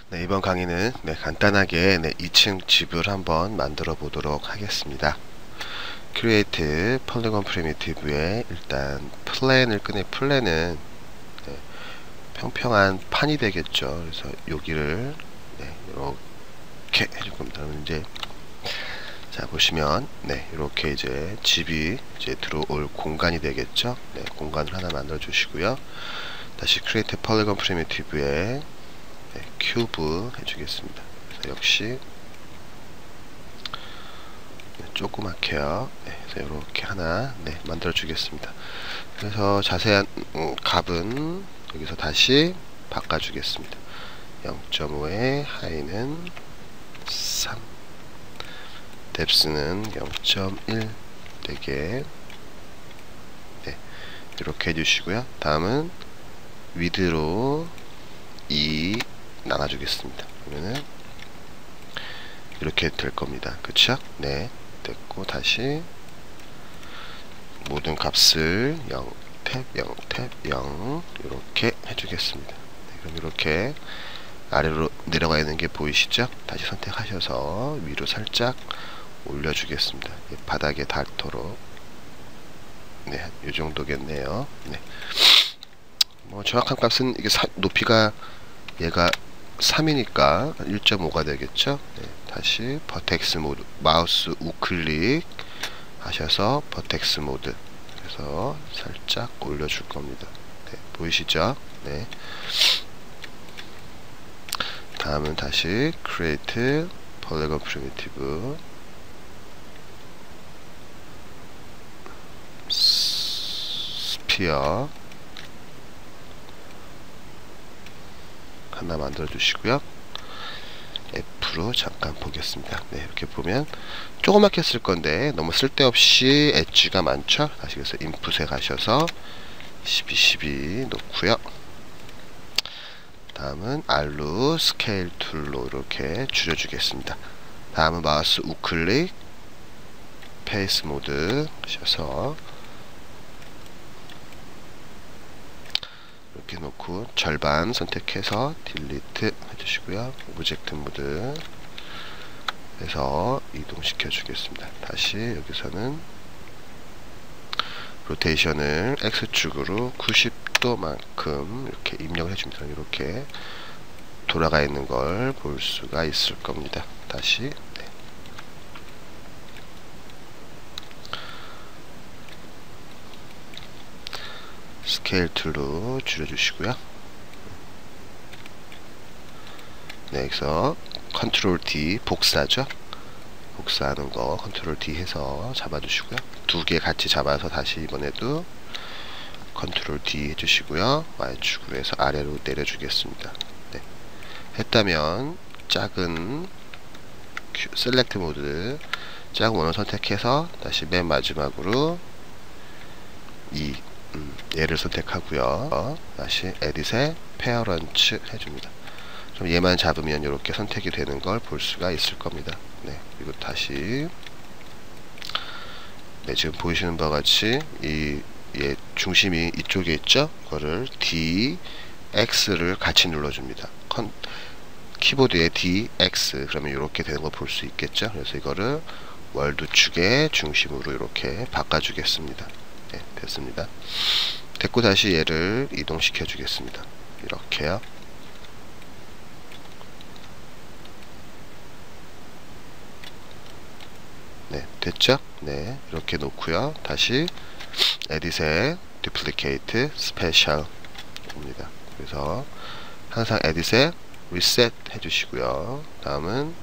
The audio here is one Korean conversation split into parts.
네, 이번 강의는 간단하게 2층 집을 한번 만들어 보도록 하겠습니다. Create Polygon Primitive에 일단 플랜을 꺼내. 플랜은 평평한 판이 되겠죠. 그래서 여기를 이렇게 해줄 겁니다. 그럼 이제 자 보시면 이렇게 이제 집이 이제 들어올 공간이 되겠죠. 공간을 하나 만들어 주시고요. 다시 Create Polygon Primitive에 큐브 해주겠습니다. 그래서 역시 조그맣게요. 그래서 이렇게 하나 만들어 주겠습니다. 그래서 자세한 값은 여기서 다시 바꿔 주겠습니다. 0.5에 하이는 3, 뎁스는 0.1 되게 이렇게 해주시고요. 다음은 위드로 2 나눠주겠습니다. 그러면은 이렇게 될 겁니다. 그쵸? 됐고 다시 모든 값을 0 탭 0 탭 0 이렇게 해주겠습니다. 그럼 이렇게 아래로 내려가 있는 게 보이시죠? 다시 선택하셔서 위로 살짝 올려주겠습니다. 바닥에 닿도록 이 정도겠네요. 뭐 정확한 값은 이게 높이가 얘가 3이니까 1.5가 되겠죠. 다시 버텍스 모드, 마우스 우클릭 하셔서 버텍스 모드 그래서 살짝 올려줄 겁니다. 보이시죠? 다음은 다시 Create Polygon Primitive Sphere 하나 만들어 주시고요. F로 잠깐 보겠습니다. 이렇게 보면 조그맣게 쓸 건데 너무 쓸데없이 엣지가 많죠. 다시 그래서 인풋에 가셔서 12, 12 놓고요. 다음은 R로 스케일 툴로 이렇게 줄여주겠습니다. 다음은 마우스 우클릭 페이스 모드 하셔서 이렇게 놓고 절반 선택해서 딜리트 해주시고요. 오브젝트 모드 해서 이동시켜 주겠습니다. 다시 여기서는 로테이션을 X축으로 90도만큼 이렇게 입력을 해줍니다. 이렇게 돌아가 있는 걸 볼 수가 있을 겁니다. 다시 스케일 툴로 줄여주시고요. 여기서 컨트롤 D 복사죠. 복사하는 거 컨트롤 D 해서 잡아주시고요. 두 개 같이 잡아서 다시 이번에도 컨트롤 D 해주시고요. Y축으로 해서 아래로 내려주겠습니다. 했다면 작은 셀렉트 모드 작은 원을 선택해서 다시 맨 마지막으로 얘를 선택하고요. 다시 에딧에 페어런츠 해줍니다. 그럼 얘만 잡으면 이렇게 선택이 되는 걸 볼 수가 있을 겁니다. 그리고 다시 지금 보이시는 바와 같이 얘 중심이 이쪽에 있죠? 그거를 D, X를 같이 눌러줍니다. 키보드에 D, X 그러면 이렇게 되는 걸 볼 수 있겠죠? 그래서 이거를 월드 축의 중심으로 이렇게 바꿔주겠습니다. 됐습니다. 됐고 다시 얘를 이동시켜 주겠습니다. 이렇게요. 됐죠? 이렇게 놓고요. 다시 에딧에 Duplicate Special 입니다. 그래서 항상 에딧에 Reset 해주시고요. 다음은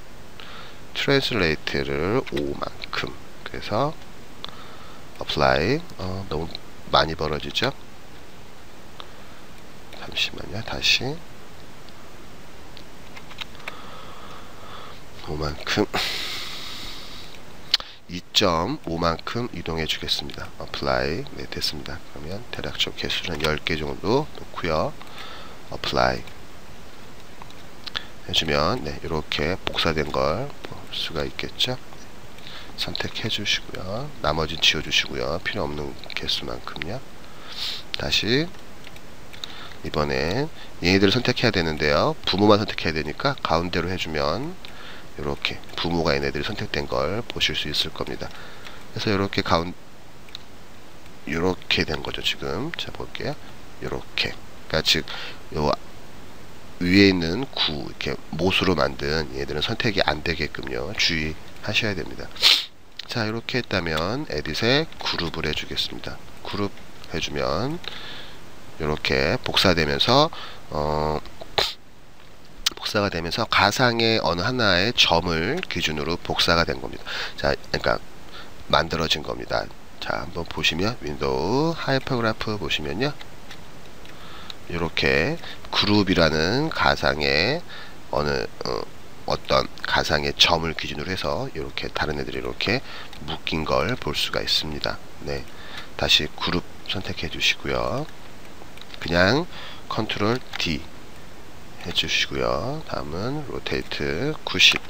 Translate를 5만큼 그래서 Apply 너무 많이 벌어지죠? 잠시만요. 다시 5만큼 2.5만큼 이동해 주겠습니다. Apply 됐습니다. 그러면 대략적 개수는 10개 정도 놓고요. Apply 해주면 이렇게 복사된 걸 볼 수가 있겠죠? 선택해 주시고요. 나머지는 지워 주시고요. 필요 없는 개수만큼요. 다시 이번엔 얘네들을 선택해야 되는데요. 부모만 선택해야 되니까 가운데로 해주면 이렇게 부모가 얘네들이 선택된 걸 보실 수 있을 겁니다. 그래서 이렇게 이렇게 된 거죠. 지금 자 볼게요. 이렇게 그러니까 즉 요 위에 있는 이렇게 못으로 만든 얘들은 선택이 안 되게끔요 주의하셔야 됩니다. 자 이렇게 했다면 에딧에 그룹을 해주겠습니다. 그룹 해주면 이렇게 복사되면서 복사가 되면서 가상의 어느 하나의 점을 기준으로 복사가 된 겁니다. 자 그러니까 만들어진 겁니다. 자 한번 보시면 윈도우 하이퍼그래프 보시면요 이렇게 그룹이라는 가상의 어떤 가상의 점을 기준으로 해서 이렇게 다른 애들이 이렇게 묶인 걸 볼 수가 있습니다. 네, 다시 그룹 선택해 주시고요. 그냥 컨트롤 D 해주시고요. 다음은 로테이트 90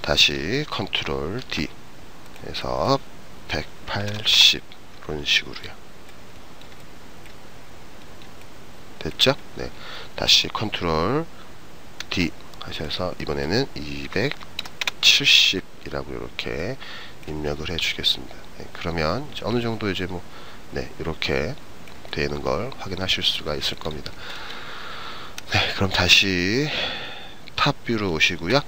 다시 컨트롤 D 해서 180 이런 식으로요. 됐죠? 네. 다시 컨트롤 D 하셔서 이번에는 270이라고 이렇게 입력을 해 주겠습니다. 네. 그러면 이제 어느 정도 이제 네, 이렇게 되는 걸 확인하실 수가 있을 겁니다. 네, 그럼 다시 탑 뷰로 오시고요.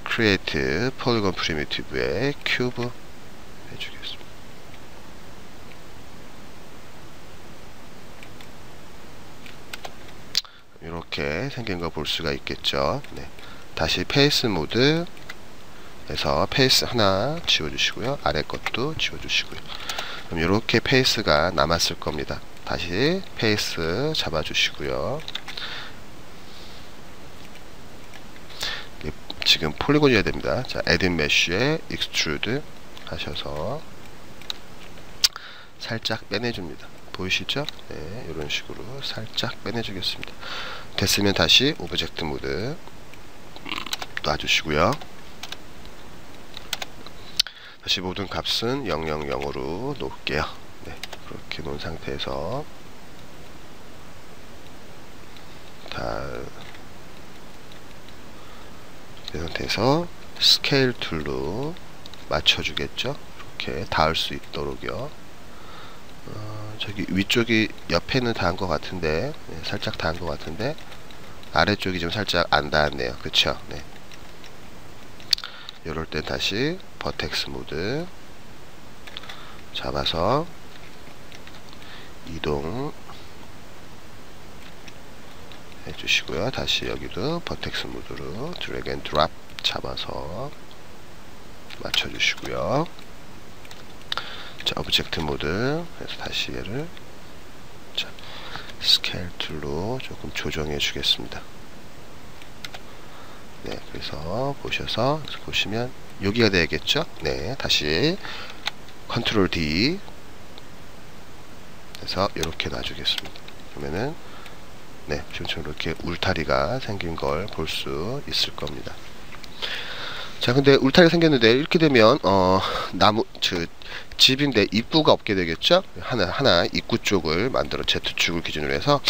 Create Polygon Primitive에 큐브 해주겠습니다. 이렇게 생긴 거 볼 수가 있겠죠. 네. 다시 페이스 모드 해서 페이스 하나 지워주시고요. 아래 것도 지워주시고요. 그럼 이렇게 페이스가 남았을 겁니다. 다시 페이스 잡아주시고요. 지금 폴리곤이어야 됩니다. 자, 에딧 메쉬에 익스트루드 하셔서 살짝 빼내줍니다. 보이시죠? 네, 이런 식으로 살짝 빼내주겠습니다. 됐으면 다시 오브젝트 모드 놔주시고요. 다시 모든 값은 000으로 놓을게요. 네, 그렇게 놓은 상태에서 이 상태에서 스케일 툴로 맞춰주겠죠. 이렇게 닿을 수 있도록요. 저기 위쪽이 옆에는 닿은 것 같은데, 네, 살짝 닿은 것 같은데 아래쪽이 좀 살짝 안 닿았네요. 그쵸? 네. 이럴 때 다시 버텍스 모드 잡아서 이동 해주시고요. 다시 여기도 버텍스 모드로 드래그 앤 드랍 잡아서 맞춰주시고요. 자, 오브젝트 모드 해서 다시 얘를 자, 스케일 툴로 조금 조정해 주겠습니다. 네, 그래서 보시면 여기가 되겠죠? 네, 다시 컨트롤 D 해서 이렇게 놔주겠습니다. 그러면은 네, 지금 이렇게 울타리가 생긴 걸 볼 수 있을 겁니다. 자, 근데 울타리가 생겼는데 이렇게 되면 집인데 입구가 없게 되겠죠? 하나 입구 쪽을 Z축을 기준으로 해서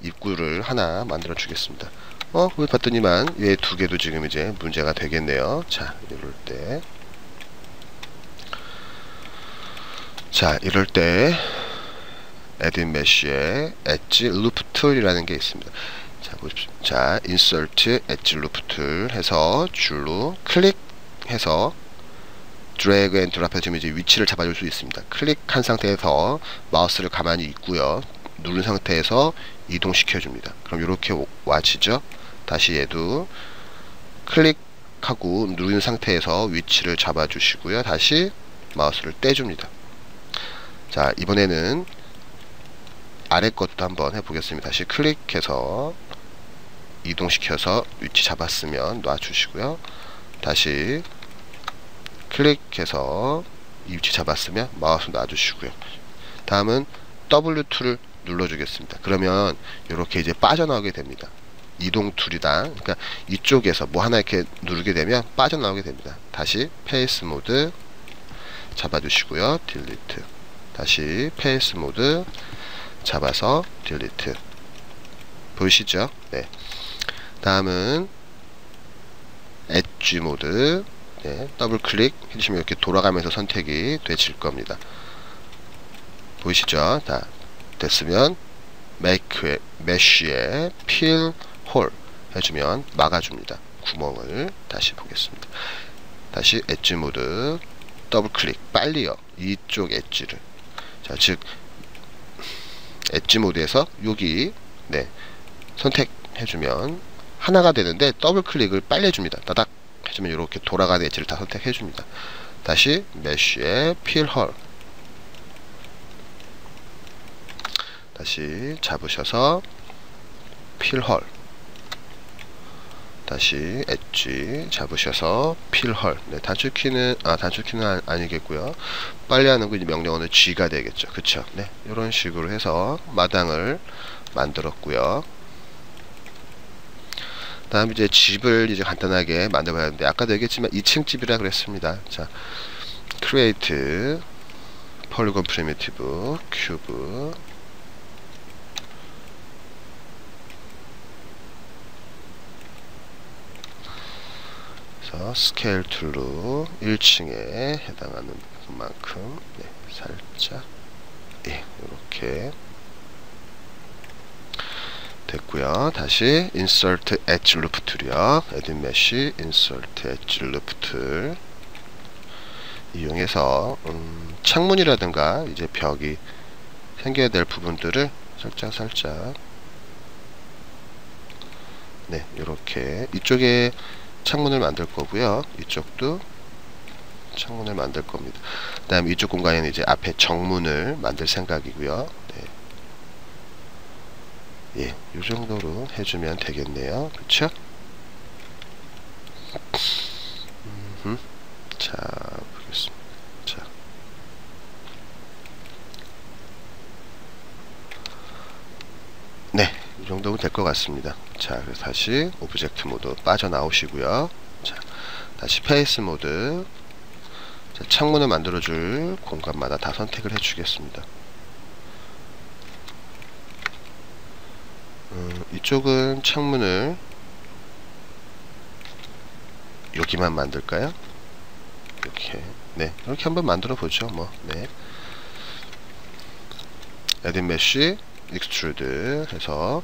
입구를 하나 만들어 주겠습니다. 그걸 봤더니만 얘 두 개도 지금 이제 문제가 되겠네요. 자, 이럴 때 에딧 메쉬에 엣지 루프 툴이라는 게 있습니다. 자, 보십시오. 자, 인서트 엣지 루프 툴 해서 줄로 클릭해서 드래그 앤 드랍해서 지금 이제 위치를 잡아줄 수 있습니다. 클릭한 상태에서 마우스를 가만히 있고요. 누른 상태에서 이동시켜 줍니다. 그럼 이렇게 와지죠. 다시 얘도 클릭하고 누른 상태에서 위치를 잡아주시고요. 다시 마우스를 떼줍니다. 자, 이번에는 아래 것도 한번 해보겠습니다. 다시 클릭해서 이동시켜서 위치 잡았으면 놔주시고요. 다시 클릭해서 이 위치 잡았으면 마우스 놔주시고요. 다음은 W2를 눌러주겠습니다. 그러면 이렇게 이제 빠져나오게 됩니다. 이동 툴이다. 그러니까 이쪽에서 뭐 하나 이렇게 누르게 되면 빠져나오게 됩니다. 다시 페이스 모드 잡아주시고요. 딜리트. 다시 페이스 모드 잡아서 딜리트. 보이시죠? 네. 다음은 엣지 모드. 네, 더블 클릭 해주시면 이렇게 돌아가면서 선택이 되실 겁니다. 보이시죠? 다 됐으면 make mesh에 fill hole 해주면 막아줍니다. 구멍을. 다시 보겠습니다. 다시 엣지 모드 더블 클릭. 빨리요. 이쪽 엣지를. 자, 즉 엣지 모드에서 여기 네 선택해주면 하나가 되는데 더블 클릭을 빨리 해줍니다. 따닥 해주면 이렇게 돌아가는 엣지를 다 선택해줍니다. 다시 mesh에 fill hole. 다시 잡으셔서 fill hole. 다시 엣지 잡으셔서 fill hole. 네, 단축키는 아니겠고요. 빨리 하는 거 이제 명령어는 G가 되겠죠. 그쵸? 네, 이런 식으로 해서 마당을 만들었고요. 다음 이제 집을 이제 간단하게 만들어야 하는데 아까도 얘기했지만 2층 집이라 그랬습니다. 자, create polygon primitive cube. 스케일 툴로 1층에 해당하는 부분만큼 네, 살짝 이렇게 됐고요. 다시 insert edge loop 툴이요. edit mesh insert edge loop 툴 이용해서 창문이라든가 이제 벽이 생겨야 될 부분들을 살짝 네, 이렇게 이쪽에 창문을 만들 거고요. 이쪽도 창문을 만들 겁니다. 그 다음에 이쪽 공간에는 이제 앞에 정문을 만들 생각이고요. 네. 예, 이 정도로 해주면 되겠네요. 그쵸? 자, 보겠습니다. 자. 네, 이 정도면 될 것 같습니다. 자, 그래서 다시 오브젝트 모드 빠져나오시고요. 자, 다시 페이스 모드. 자, 창문을 만들어줄 공간마다 다 선택을 해주겠습니다. 이쪽은 창문을 여기만 만들까요? 이렇게. 네, 이렇게 한번 만들어 보죠. 뭐, 네. Edit Mesh, Extrude 해서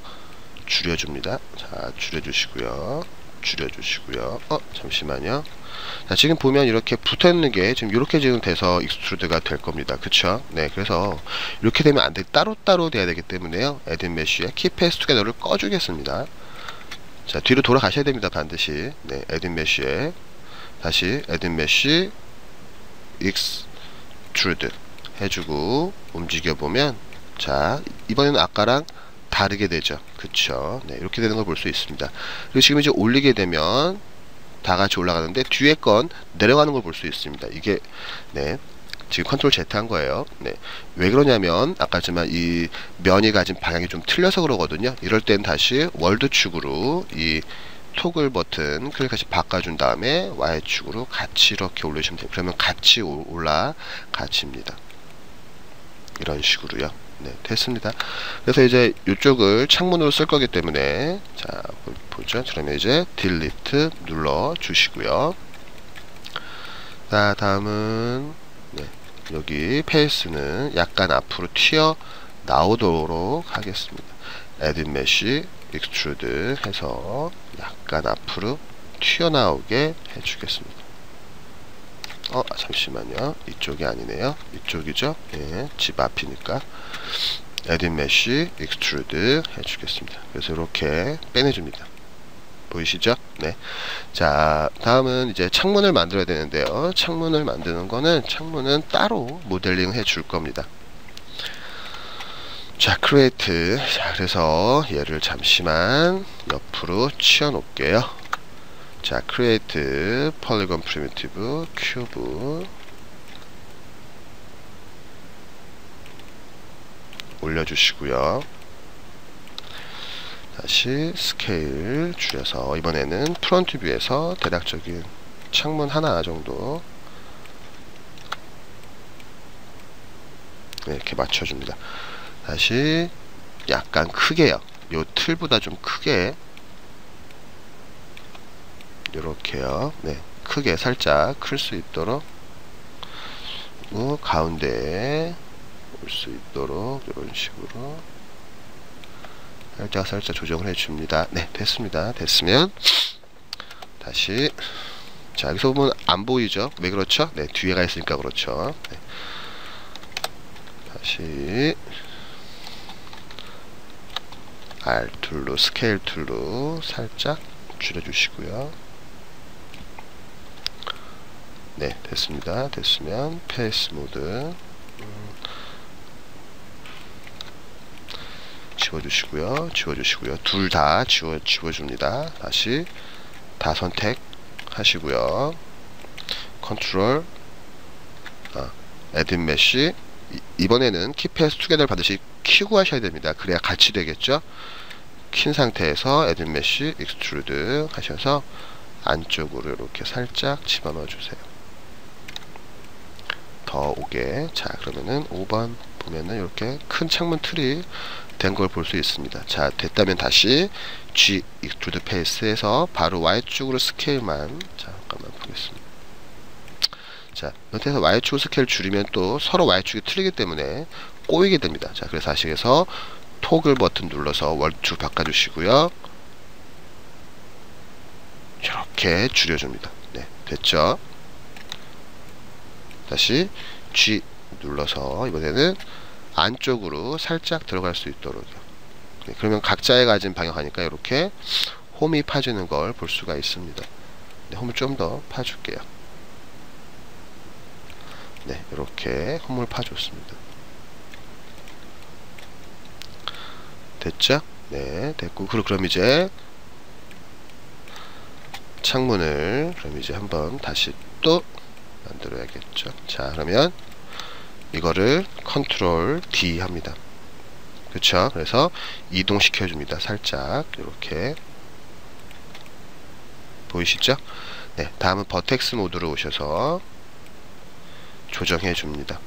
줄여줍니다. 자, 줄여주시고요. 잠시만요. 자, 지금 보면 이렇게 붙어있는 게 지금 이렇게 지금 돼서 익스트루드가 될 겁니다. 그쵸? 네, 그래서 이렇게 되면 안 돼. 따로따로 돼야 되기 때문에요. Edit Mesh에 Keep Paste Together를 꺼주겠습니다. 자, 뒤로 돌아가셔야 됩니다. 반드시. 네, Edit Mesh에 다시 Edit Mesh Extrude 해주고 움직여보면 자, 이번에는 아까랑 다르게 되죠. 그쵸? 네, 이렇게 되는 걸 볼 수 있습니다. 그리고 지금 이제 올리게 되면 다 같이 올라가는데 뒤에 건 내려가는 걸 볼 수 있습니다. 이게 네, 지금 컨트롤 Z 한 거예요. 네, 왜 그러냐면 아까지만 이 면이 가진 방향이 좀 틀려서 그러거든요. 이럴 땐 다시 월드 축으로 이 토글 버튼 클릭하시 바꿔준 다음에 Y축으로 같이 이렇게 올리시면 돼요. 그러면 같이 올라가집니다. 이런 식으로요. 네, 됐습니다. 그래서 이제 이쪽을 창문으로 쓸 거기 때문에 자, 보죠. 그러면 이제 딜리트 눌러 주시고요. 자, 다음은 네, 여기 페이스는 약간 앞으로 튀어 나오도록 하겠습니다. Edit Mesh Extrude 해서 약간 앞으로 튀어나오게 해주겠습니다. 잠시만요. 이쪽이 아니네요. 이쪽이죠. 예, 집 앞이니까 Edit Mesh Extrude 해주겠습니다. 그래서 이렇게 빼내줍니다. 보이시죠? 네. 자, 다음은 이제 창문을 만들어야 되는데요. 창문을 만드는 거는 창문은 따로 모델링 해줄 겁니다. 자, Create. 자, 그래서 얘를 잠시만 옆으로 치워 놓을게요. 자, create polygon primitive cube 올려주시고요. 다시 스케일 줄여서 이번에는 프론트 뷰에서 대략적인 창문 하나 정도 네, 이렇게 맞춰줍니다. 다시 약간 크게요. 요 틀보다 좀 크게 요렇게요. 네, 크게 살짝 클 수 있도록 가운데에 올 수 있도록 이런 식으로 살짝 조정을 해줍니다. 네, 됐습니다. 됐으면 다시 자, 여기서 보면 안 보이죠? 왜 그렇죠? 네, 뒤에가 있으니까 그렇죠. 네. 다시 R 툴로 스케일 툴로 살짝 줄여주시고요. 네, 됐습니다. 됐으면 페이스 모드 지워주시고요. 둘 다 지워줍니다. 다시 다 선택하시고요. 컨트롤 에딧 메쉬 이번에는 키패스 투게더를 반드시 키고 하셔야 됩니다. 그래야 같이 되겠죠. 킨 상태에서 에딧 메쉬 익스트루드 하셔서 안쪽으로 이렇게 살짝 집어넣어 주세요. 더 오게. 자, 그러면은 5번 보면은 이렇게 큰 창문 틀이 된 걸 볼 수 있습니다. 자, 됐다면 다시 G 익스트루드 페이스에서 바로 Y축으로 스케일만 잠깐만 보겠습니다. 자, 상태에서 Y축 스케일 줄이면 또 서로 Y축이 틀리기 때문에 꼬이게 됩니다. 자, 그래서 하시면서 토글 버튼 눌러서 월축 바꿔주시고요. 이렇게 줄여줍니다. 네, 됐죠? 다시 G 눌러서 이번에는 안쪽으로 살짝 들어갈 수 있도록. 네, 그러면 각자의 가진 방향하니까 이렇게 홈이 파지는 걸 볼 수가 있습니다. 네, 홈을 좀 더 파줄게요. 네, 이렇게 홈을 파줬습니다. 됐죠? 네, 됐고 그럼 이제 창문을 그럼 이제 한번 다시 또 만들어야겠죠. 자, 그러면 이거를 컨트롤 D 합니다. 그쵸? 그래서 이동시켜 줍니다. 살짝 이렇게 보이시죠? 네, 다음은 버텍스 모드로 오셔서 조정해 줍니다.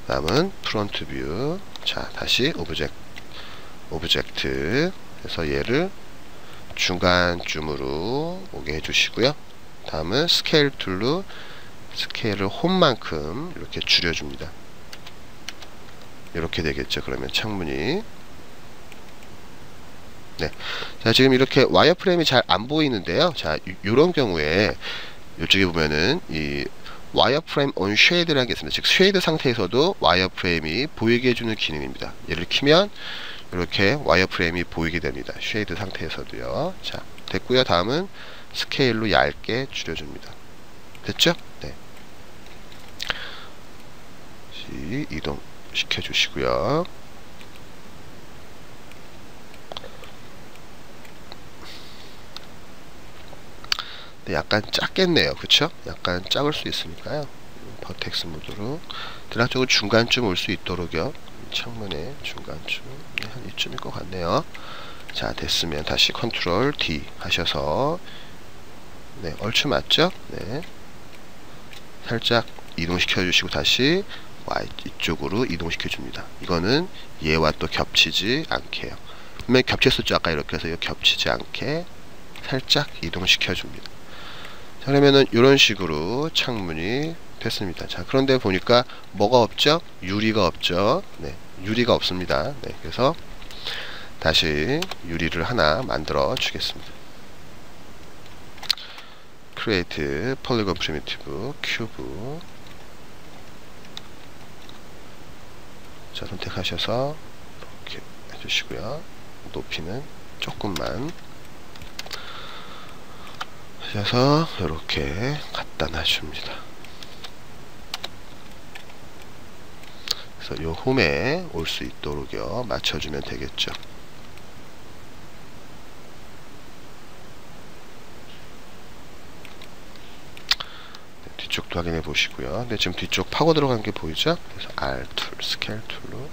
다음은 프론트 뷰. 자, 다시 오브젝트 해서 얘를 중간쯤으로 오게 해주시고요. 다음은 스케일 툴로 스케일을 홈만큼 이렇게 줄여줍니다. 이렇게 되겠죠. 그러면 창문이 네. 자, 지금 이렇게 와이어프레임이 잘 안 보이는데요. 자, 요런 경우에 이쪽에 보면은 이 와이어프레임 on shade라는 게 있습니다. 즉 쉐이드 상태에서도 와이어프레임이 보이게 해주는 기능입니다. 얘를 키면 이렇게 와이어프레임이 보이게 됩니다. 쉐이드 상태에서도요. 자, 됐고요. 다음은 스케일로 얇게 줄여줍니다. 됐죠? 네. 이동 시켜주시고요. 네, 약간 작겠네요. 그쵸? 약간 작을 수 있으니까요. 버텍스 모드로 드랍 쪽으로 중간쯤 올 수 있도록요. 창문의 중간쯤 네, 한 이쯤일 것 같네요. 자, 됐으면 다시 컨트롤 D 하셔서 네, 얼추 맞죠? 네, 살짝 이동시켜 주시고 다시 Y 이쪽으로 이동시켜 줍니다. 이거는 얘와 또 겹치지 않게요. 분명히 겹쳤었죠. 아까 이렇게 해서 겹치지 않게 살짝 이동시켜 줍니다. 자, 그러면은 이런 식으로 창문이 됐습니다. 자, 그런데 보니까 뭐가 없죠? 유리가 없죠. 네, 유리가 없습니다. 네, 그래서 다시 유리를 하나 만들어 주겠습니다. Create Polygon Primitive Cube. 자, 선택하셔서 이렇게 해주시고요. 높이는 조금만 하셔서 이렇게 갖다 놔줍니다. 그래서 요 홈에 올 수 있도록요 맞춰주면 되겠죠. 네, 뒤쪽도 확인해 보시고요. 근데 지금 뒤쪽 파고 들어간 게 보이죠? 그래서 R 툴, 스케일 툴로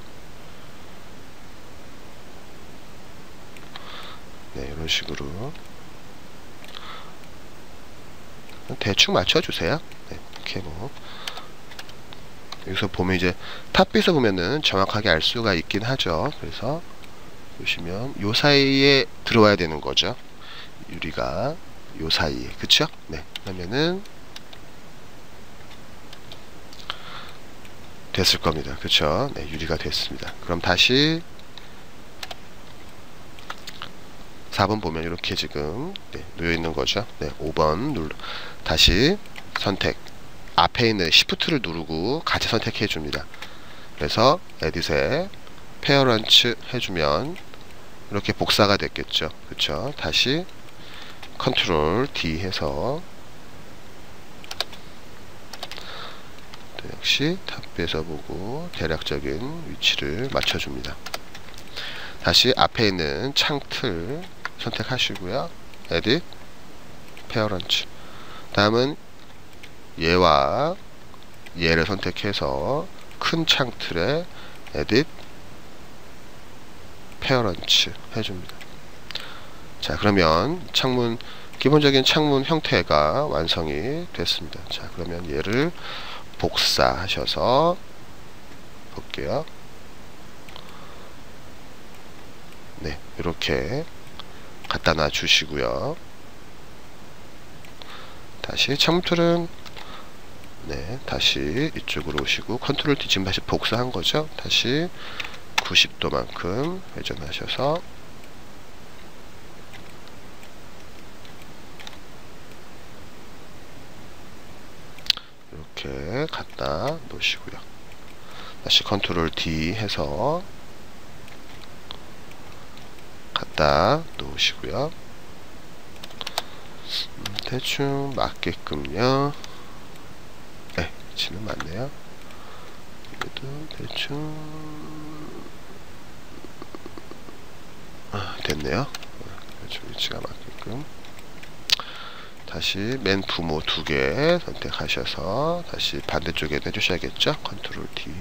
네, 이런 식으로 대충 맞춰주세요. 네, 이렇게 뭐 여기서 보면 이제 탑뷰에서 보면은 정확하게 알 수가 있긴 하죠. 그래서 보시면 요 사이에 들어와야 되는 거죠. 유리가 요 사이에, 그쵸? 네, 그러면은 됐을 겁니다. 그쵸? 네, 유리가 됐습니다. 그럼 다시 4번 보면 이렇게 지금 네, 놓여 있는 거죠. 네, 5번 눌러 다시 선택, 앞에 있는 Shift를 누르고 같이 선택해 줍니다. 그래서 에딧에 페어런츠 해주면 이렇게 복사가 됐겠죠. 그쵸? 다시 컨트롤 D 해서 또 역시 탑에서 보고 대략적인 위치를 맞춰줍니다. 다시 앞에 있는 창틀 선택하시고요. 에딧 페어런츠, 다음은 얘와 얘를 선택해서 큰 창틀에 에딧 페어런츠 해줍니다. 자, 그러면 창문, 기본적인 창문 형태가 완성이 됐습니다. 자, 그러면 얘를 복사하셔서 볼게요. 네, 이렇게 갖다 놔 주시고요. 다시 창문틀은 네, 다시 이쪽으로 오시고 컨트롤 D, 지금 다시 복사한 거죠. 다시 90도만큼 회전하셔서 이렇게 갖다 놓으시고요. 다시 컨트롤 D 해서 갖다 놓으시고요. 대충 맞게끔요. 네, 위치는 맞네요. 그래도 대충 됐네요. 대충 위치가 맞게끔. 다시 맨 부모 2개 선택하셔서 다시 반대쪽에 해주셔야겠죠. 컨트롤 D.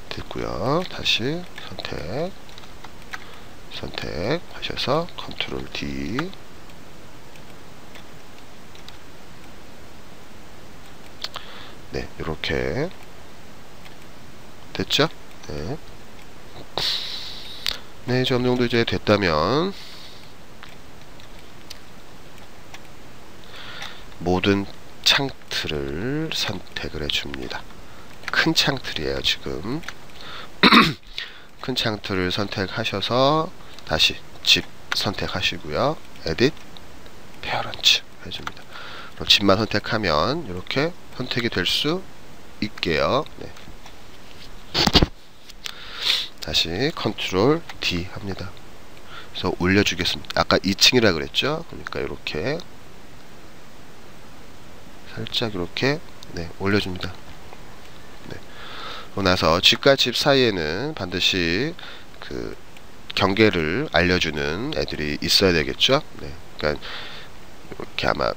됐고요. 다시 선택하셔서 컨트롤 D. 네, 이렇게 됐죠? 네. 네, 이제 어느 정도 이제 됐다면 모든 창틀을 선택을 해줍니다. 큰 창틀이에요, 지금. 큰 창틀을 선택하셔서 다시 집 선택하시고요. 에딧 페어런츠 해줍니다. 그럼 집만 선택하면 이렇게 선택이 될 수 있게요. 네. 다시 컨트롤 D 합니다. 그래서 올려주겠습니다. 아까 2층이라 그랬죠? 그러니까 이렇게 살짝 이렇게 네, 올려줍니다. 네. 그러고 나서 집과 집 사이에는 반드시 그 경계를 알려주는 애들이 있어야 되겠죠? 네. 그러니까 이렇게 아마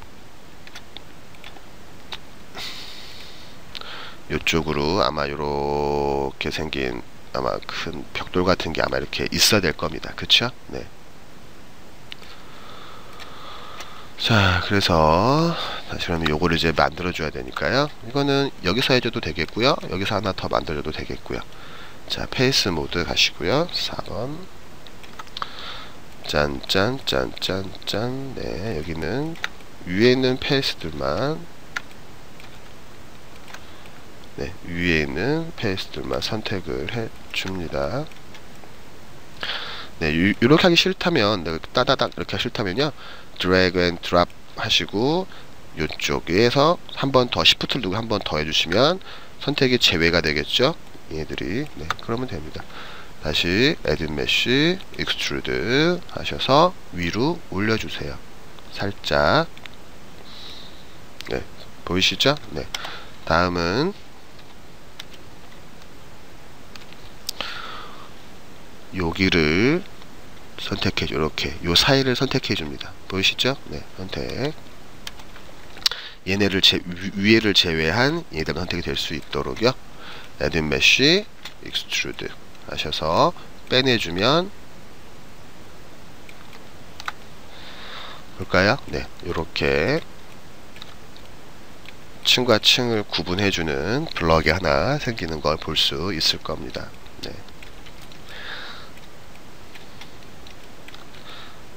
이쪽으로 아마 이렇게 생긴 아마 큰 벽돌 같은 게 아마 이렇게 있어야 될 겁니다. 그쵸? 네. 자, 그래서 다시 그러면 요거를 이제 만들어 줘야 되니까요. 이거는 여기서 해줘도 되겠고요. 여기서 하나 더 만들어줘도 되겠고요. 자, 페이스 모드 가시고요. 4번. 짠. 네, 여기는 위에 있는 페이스들만, 네, 위에 있는 페이스들만 선택을 해 줍니다. 네, 이렇게 하기 싫다면, 따다닥 이렇게 하기 싫다면요, 드래그 앤 드랍 하시고 이쪽에서 한 번 더 시프트를 누르고 한 번 더 해주시면 선택이 제외가 되겠죠. 얘들이. 네, 그러면 됩니다. 다시 에딧 메쉬 익스트루드 하셔서 위로 올려주세요. 살짝. 네, 보이시죠? 네. 다음은 여기를 선택해, 이렇게 요 사이를 선택해 줍니다. 보이시죠? 네, 선택. 얘네를 위에를 제외한 얘들은 선택이 될 수 있도록요. 에딧 메쉬 익스트루드 하셔서 빼내주면 볼까요? 네, 요렇게 층과 층을 구분해주는 블럭이 하나 생기는 걸 볼 수 있을 겁니다. 네.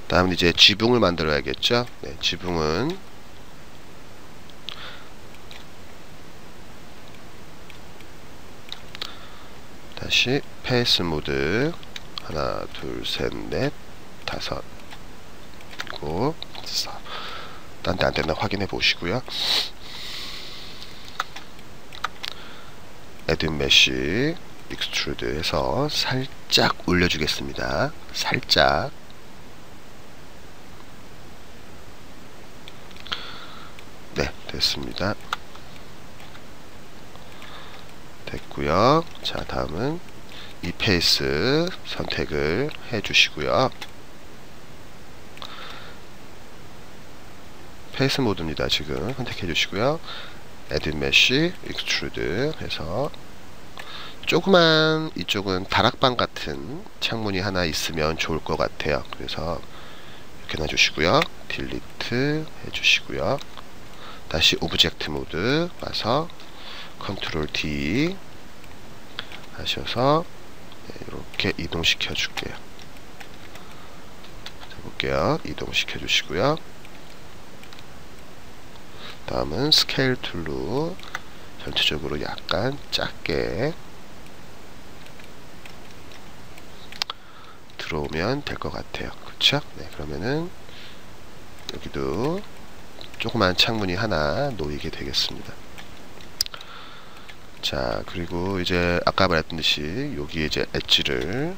다음은 이제 지붕을 만들어야겠죠. 네, 지붕은 다시 페이스 모드 하나, 둘, 셋, 넷, 다섯, 일곱, 여섯. 딴 데 안 됐나 확인해 보시고요. 에드 메쉬 익스트루드 해서 살짝 올려주겠습니다. 살짝. 네, 됐습니다. 됐고요. 자, 다음은 이 페이스 선택을 해 주시고요. 페이스 모드입니다. 지금 선택해 주시고요. Add Mesh Extrude 해서 조그만, 이쪽은 다락방 같은 창문이 하나 있으면 좋을 것 같아요. 그래서 이렇게 놔주시고요. 딜리트 해주시고요. 다시 오브젝트 모드 와서 컨트롤 D 하셔서 이렇게 이동시켜 줄게요. 자, 볼게요. 이동시켜 주시고요. 다음은 스케일 툴로 전체적으로 약간 작게 들어오면 될 것 같아요. 그쵸? 네, 그러면은 여기도 조그만 창문이 하나 놓이게 되겠습니다. 자, 그리고 이제 아까 말했듯이 여기 이제 엣지를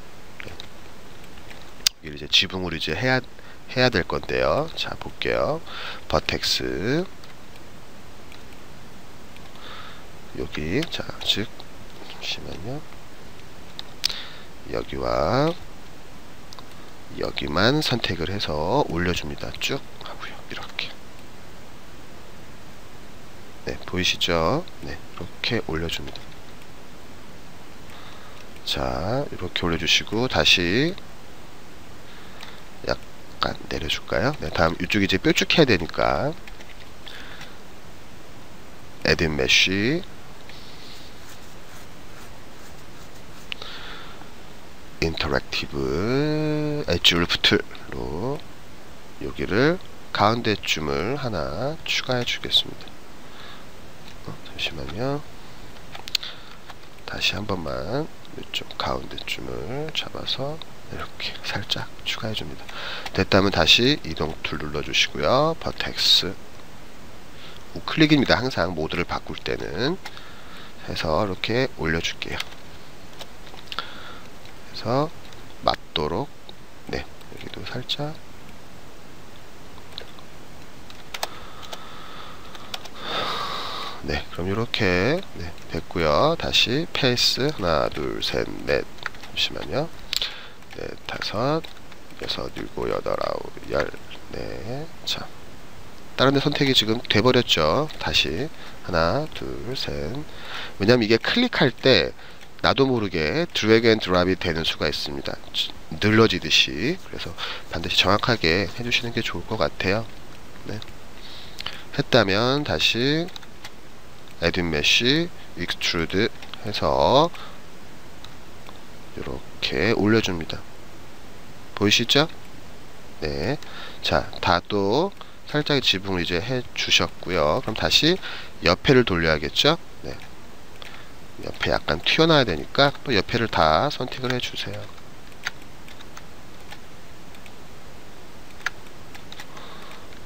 이제 지붕으로 이제 해야 될 건데요. 자, 볼게요. 버텍스 여기, 자, 즉 잠시만요. 여기와 여기만 선택을 해서 올려줍니다. 쭉 하고요. 이렇게. 네, 보이시죠? 네, 이렇게 올려줍니다. 자, 이렇게 올려주시고 다시 약간 내려줄까요? 네, 다음 이쪽이 이제 뾰족해야 되니까 Add Mesh 인터랙티브 엣지 울프 툴로 여기를 가운데 줌을 하나 추가해 주겠습니다. 잠시만요. 다시 한 번만 이쪽 가운데 줌을 잡아서 이렇게 살짝 추가해 줍니다. 됐다면 다시 이동 툴 눌러 주시고요. 버텍스 우클릭입니다. 항상 모드를 바꿀 때는 해서 이렇게 올려 줄게요. 그래서 맞도록, 네, 여기도 살짝. 네, 그럼 이렇게 네, 됐고요. 다시 페이스 하나, 둘, 셋, 넷. 잠시만요. 네, 다섯, 여섯, 일곱, 여덟, 아홉, 열. 네, 자, 다른 데 선택이 지금 돼버렸죠. 다시 하나, 둘, 셋. 왜냐면 이게 클릭할 때 나도 모르게 드래그 앤 드랍이 되는 수가 있습니다. 늘러지듯이. 그래서 반드시 정확하게 해주시는 게 좋을 것 같아요. 네. 했다면 다시 Add Mesh Extrude 해서 이렇게 올려줍니다. 보이시죠? 네. 자, 다 또 살짝 지붕을 이제 해 주셨고요. 그럼 다시 옆에를 돌려야겠죠? 네. 옆에 약간 튀어나와야 되니까 또 옆에를 다 선택을 해 주세요.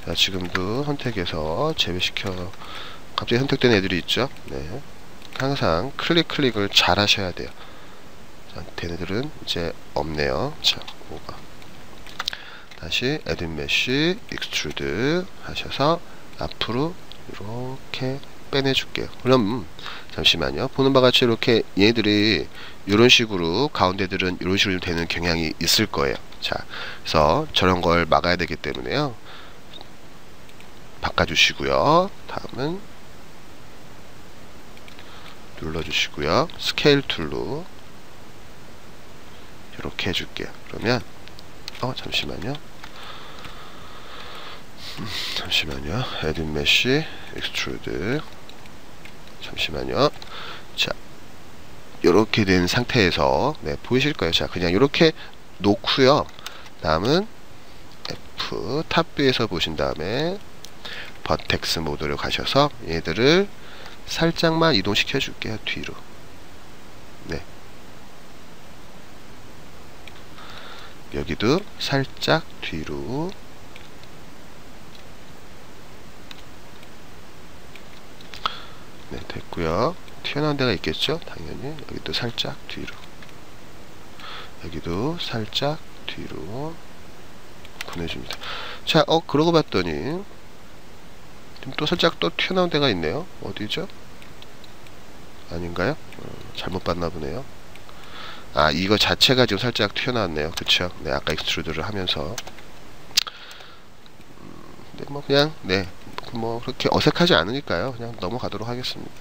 자, 지금도 선택해서 제외시켜. 갑자기 선택된 애들이 있죠? 네. 항상 클릭을 잘 하셔야 돼요. 자, 걔네들은 이제 없네요. 자, 뭐가. 다시 Add Mesh Extrude 하셔서 앞으로 이렇게 빼내줄게요. 그럼 잠시만요. 보는 바와 같이 이렇게 얘들이 이런 식으로 가운데들은 이런 식으로 되는 경향이 있을 거예요. 자, 그래서 저런 걸 막아야 되기 때문에요. 바꿔주시고요. 다음은 눌러주시고요. 스케일 툴로 이렇게 해줄게요. 그러면 잠시만요. 잠시만요. Add Mesh Extrude 잠시만요. 자, 이렇게 된 상태에서 네, 보이실 거예요. 자, 그냥 이렇게 놓고요. 다음은 F 탑 뷰에서 보신 다음에 버텍스 모드로 가셔서 얘들을 살짝만 이동시켜 줄게요. 뒤로. 네. 여기도 살짝 뒤로. 네, 됐고요. 튀어나온 데가 있겠죠? 당연히. 여기도 살짝 뒤로. 여기도 살짝 뒤로 보내줍니다. 자, 그러고 봤더니 또 살짝 또 튀어나온 데가 있네요. 어디죠? 아닌가요? 잘못 봤나 보네요. 아, 이거 자체가 지금 살짝 튀어나왔네요. 그쵸? 네, 아까 익스트루드를 하면서 네, 뭐 그냥 네, 뭐 그렇게 어색하지 않으니까요. 그냥 넘어가도록 하겠습니다.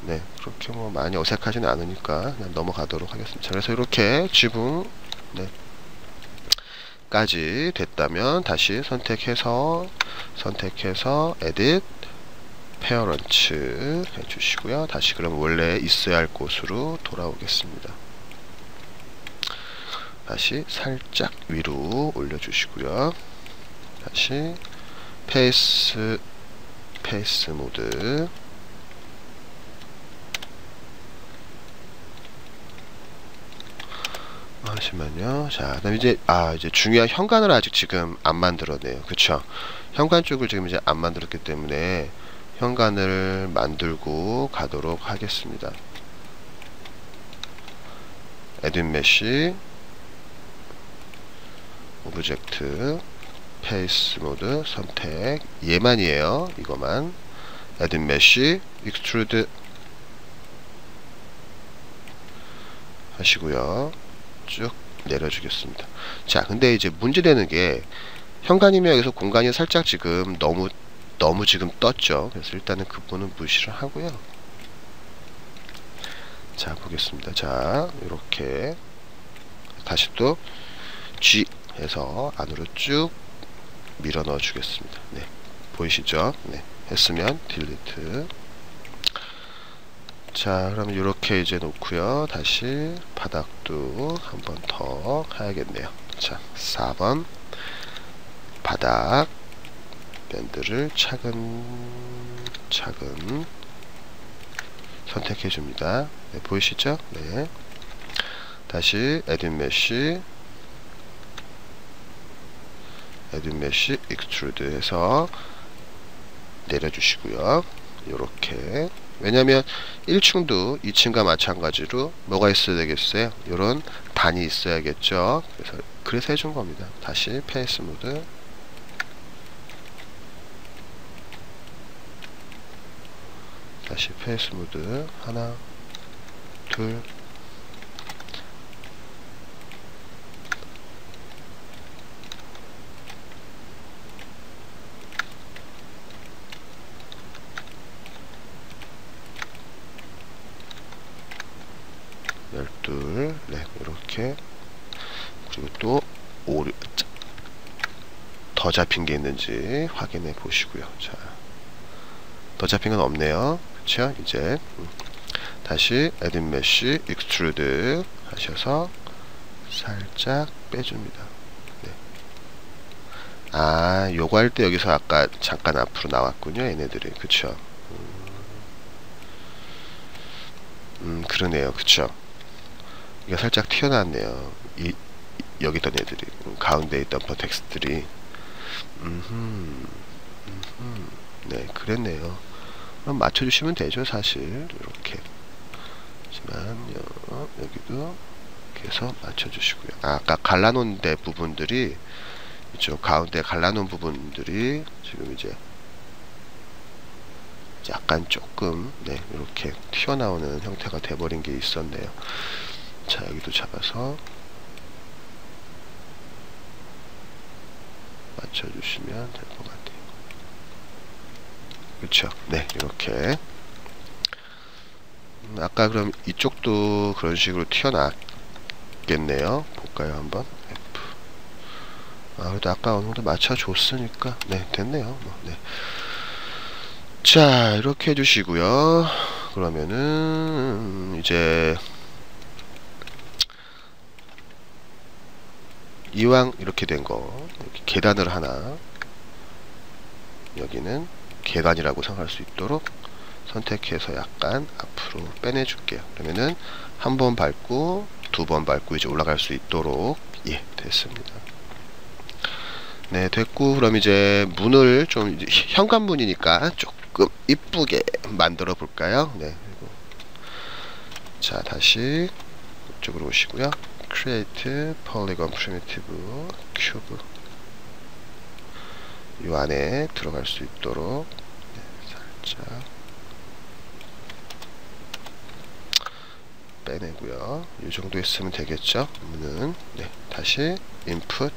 네, 그렇게 뭐 많이 어색하지는 않으니까 그냥 넘어가도록 하겠습니다. 자, 그래서 이렇게 지붕 네, 까지 됐다면 다시 선택해서 에딧 페어런츠 해주시고요. 다시 그럼 원래 있어야 할 곳으로 돌아오겠습니다. 다시 살짝 위로 올려주시고요. 다시 페이스 모드. 잠시만요. 자, 그다음 이제 중요한 현관을 아직 지금 안 만들었네요. 그쵸? 현관 쪽을 지금 이제 안 만들었기 때문에 현관을 만들고 가도록 하겠습니다. 에딧 메쉬 오브젝트 페이스 모드 선택 얘만이에요. 이거만 에딧 메쉬 익스트루드 하시고요. 쭉 내려주겠습니다. 자, 근데 이제 문제되는 게 현관이면 여기서 공간이 살짝 지금 너무 지금 떴죠. 그래서 일단은 그 부분은 무시를 하고요. 자, 보겠습니다. 자, 이렇게 다시 또 G 해서 안으로 쭉 밀어 넣어 주겠습니다. 네, 보이시죠? 네, 했으면 딜리트. 자, 그럼 이렇게 이제 놓고요. 다시 바닥도 한 번 더 해야겠네요. 자, 4번 바닥 밴드를 차근차근 선택해 줍니다. 네, 보이시죠? 네. 다시 에딧 메쉬 익스트루드 해서 내려주시고요. 요렇게. 왜냐면 1층도 2층과 마찬가지로 뭐가 있어야 되겠어요? 요런 단이 있어야겠죠. 그래서 해준 겁니다. 다시 페이스 모드. 다시 페이스 모드. 하나, 둘, 열둘, 네, 이렇게. 그리고 또 더 잡힌 게 있는지 확인해 보시고요. 자, 더 잡힌 건 없네요. 그쵸? 이제 다시 에딧 메쉬 익스트루드 하셔서 살짝 빼줍니다. 네. 아, 요거 할 때 여기서 아까 잠깐 앞으로 나왔군요. 얘네들이. 그쵸? 그러네요. 그쵸? 이게 살짝 튀어나왔네요. 여기 있던 애들이. 가운데 있던 버텍스들이. 네, 그랬네요. 그럼 맞춰주시면 되죠, 사실. 이렇게. 하지만요, 여기도 이렇게 해서 맞춰주시고요. 아까 갈라놓은 데 부분들이, 이쪽 가운데 갈라놓은 부분들이 지금 이제 약간 조금, 네, 이렇게 튀어나오는 형태가 돼버린 게 있었네요. 자, 여기도 잡아서 맞춰주시면 될 것 같아요. 그렇죠? 네, 이렇게. 아까 그럼 이쪽도 그런 식으로 튀어나왔겠네요. 볼까요, 한번? F. 그래도 아까 어느 정도 맞춰줬으니까, 네, 됐네요. 네. 자, 이렇게 해주시고요. 그러면은 이제 이왕 이렇게 된 거, 이렇게 계단을 하나, 여기는 계단이라고 생각할 수 있도록 선택해서 약간 앞으로 빼내 줄게요. 그러면은 한 번 밟고 두 번 밟고 이제 올라갈 수 있도록, 예, 됐습니다. 네, 됐고, 그럼 이제 문을 좀 이제 현관문이니까 조금 이쁘게 만들어 볼까요? 네. 그리고 자, 다시 이쪽으로 오시고요. Create Polygon Primitive Cube, 이 안에 들어갈 수 있도록, 네, 살짝 빼내고요. 이 정도 있으면 되겠죠? 문은, 네, 다시 Input,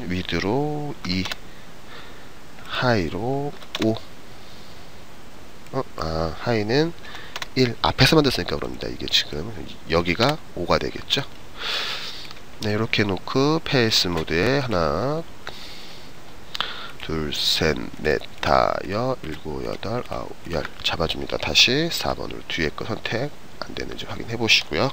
위드로 2, 하이로 5. 하이는 1. 앞에서 만들었으니까 그럽니다. 이게 지금 여기가 5가 되겠죠? 네, 이렇게 놓고 페이스 모드에 하나, 둘, 셋, 넷, 다, 일곱, 여덟, 아홉, 열 잡아줍니다. 다시 4번으로 뒤에 거 선택 안 되는지 확인해 보시고요.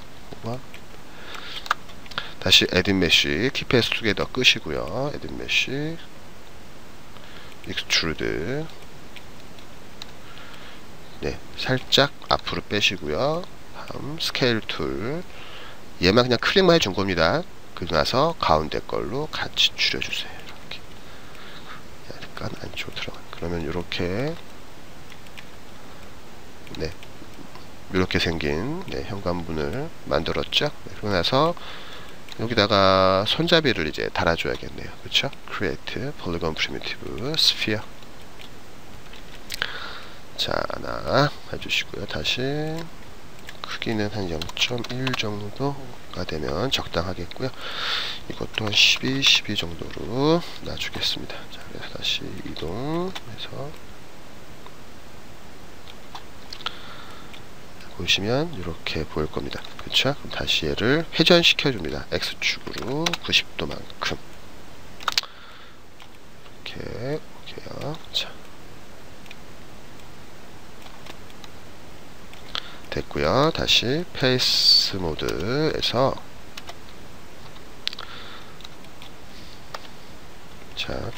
다시 에딧 메쉬 키패스 투게더 끄시고요. 에딧 메쉬 익스트루드, 네, 살짝 앞으로 빼시고요. 다음 스케일 툴, 얘만 그냥 클릭만 해준 겁니다. 그리고 나서 가운데 걸로 같이 줄여주세요. 이렇게 약간 안쪽으로 들어가. 그러면 이렇게, 네, 이렇게 생긴, 네, 현관문을 만들었죠. 네, 그러고 나서 여기다가 손잡이를 이제 달아줘야겠네요. 그쵸? Create Polygon Primitive Sphere. 자, 하나 해주시고요. 다시 크기는 한 0.1 정도가 되면 적당하겠고요. 이것도 한 12, 12 정도로 놔주겠습니다. 자, 그래서 다시 이동해서 보시면 이렇게 보일 겁니다. 그쵸? 그럼 다시 얘를 회전시켜 줍니다. X축으로 90도만큼. 이렇게 볼게요. 자, 됐고요. 다시 페이스 모드에서, 자,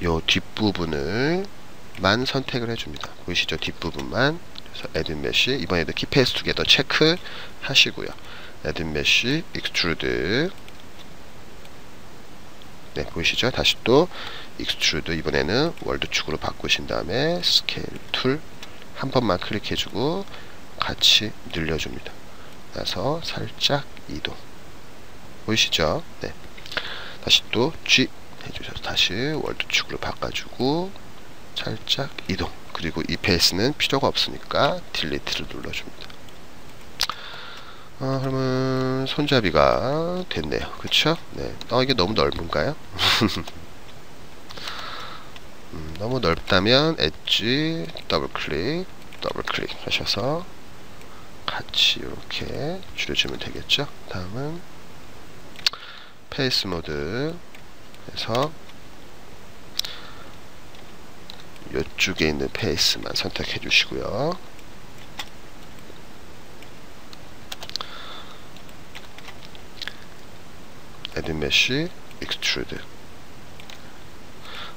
요 뒷부분을 만 선택을 해줍니다. 보이시죠? 뒷부분만. 그래서 에딧 메쉬, 이번에도 키패스 투게더 체크 하시고요. 에딧 메쉬 익스트루드, 네, 보이시죠? 다시 또 익스트루드, 이번에는 월드 축으로 바꾸신 다음에 스케일 툴 한 번만 클릭해주고 같이 늘려줍니다. 그래서 살짝 이동, 보이시죠? 네, 다시 또 G 해주셔서 다시 월드 축으로 바꿔주고 살짝 이동. 그리고 이 페이스는 필요가 없으니까 딜리트를 눌러줍니다. 그러면 손잡이가 됐네요. 그쵸? 네. 이게 너무 넓은가요? 너무 넓다면 엣지 더블 클릭 하셔서 같이 이렇게 줄여주면 되겠죠? 다음은 페이스 모드에서 이쪽에 있는 페이스만 선택해 주시고요. 에딧 메쉬 익스트루드,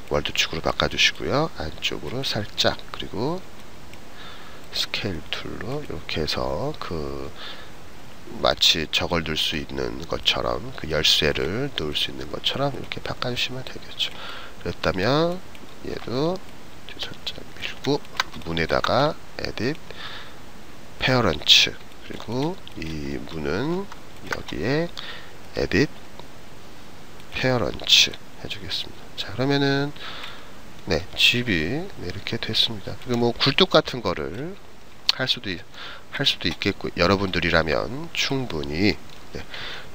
월드 축으로 바꿔주시고요. 안쪽으로 살짝, 그리고 스케일 툴로 이렇게 해서 마치 저걸 넣을 수 있는 것처럼, 그 열쇠를 넣을 수 있는 것처럼 이렇게 바꿔주시면 되겠죠. 그랬다면 얘도 살짝 밀고 문에다가 에딧 페어런츠, 그리고 이 문은 여기에 에딧 페어런츠 해주겠습니다. 자, 그러면은 네, 집이 이렇게 됐습니다. 그리고 뭐 굴뚝 같은 거를 할 수도 있겠고, 여러분들이라면 충분히. 네.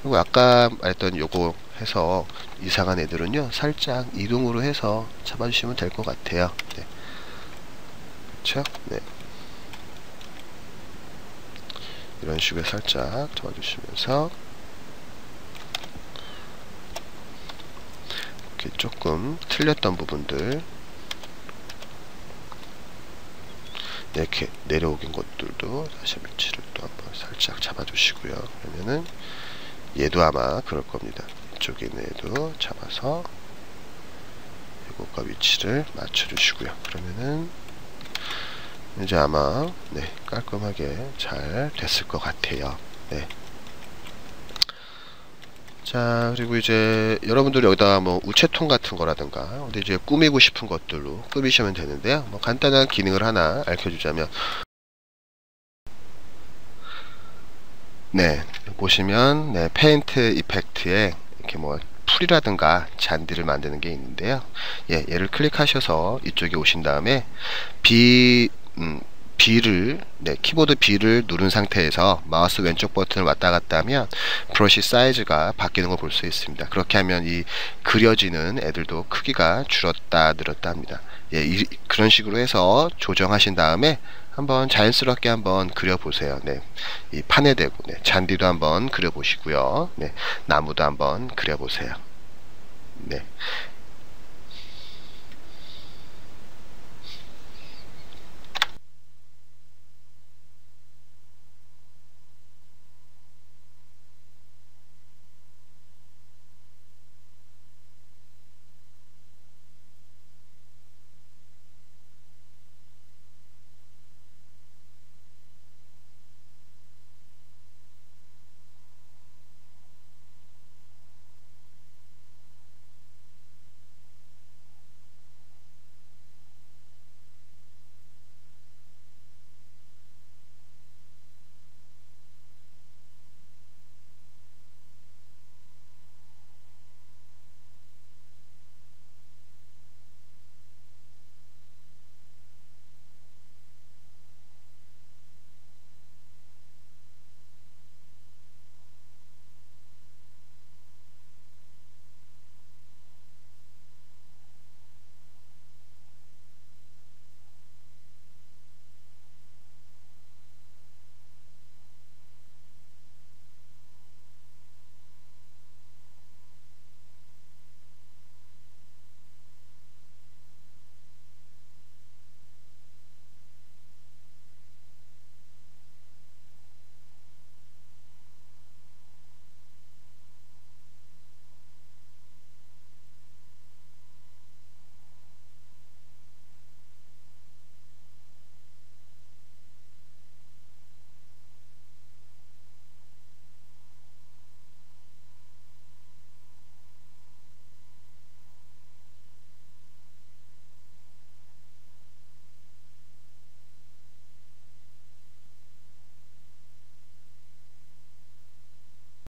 그리고 아까 말했던 요거 해서 이상한 애들은요, 살짝 이동으로 해서 잡아주시면 될 것 같아요. 네. 그쵸? 네. 이런 식으로 살짝 잡아주시면서 이렇게 조금 틀렸던 부분들 이렇게 내려오긴 것들도 다시 위치를 또 한번 살짝 잡아주시고요. 그러면은 얘도 아마 그럴 겁니다. 이쪽에 있는 얘도 잡아서 이것과 위치를 맞춰주시고요. 그러면은 이제 아마 네, 깔끔하게 잘 됐을 것 같아요. 네. 자, 그리고 이제 여러분들이 여기다 뭐 우체통 같은 거라든가 어디 이제 꾸미고 싶은 것들로 꾸미시면 되는데요. 뭐 간단한 기능을 하나 알려주자면, 네, 보시면 네, 페인트 이펙트에 이렇게 뭐 풀이라든가 잔디를 만드는 게 있는데요. 예, 얘를 클릭하셔서 이쪽에 오신 다음에 B를 네, 키보드 B를 누른 상태에서 마우스 왼쪽 버튼을 왔다 갔다 하면 브러쉬 사이즈가 바뀌는 걸 볼 수 있습니다. 그렇게 하면 이 그려지는 애들도 크기가 줄었다 늘었다 합니다. 예, 그런 식으로 해서 조정하신 다음에 한번 자연스럽게 한번 그려보세요. 네, 이 판에 대고 네, 잔디도 한번 그려보시고요. 네, 나무도 한번 그려보세요. 네,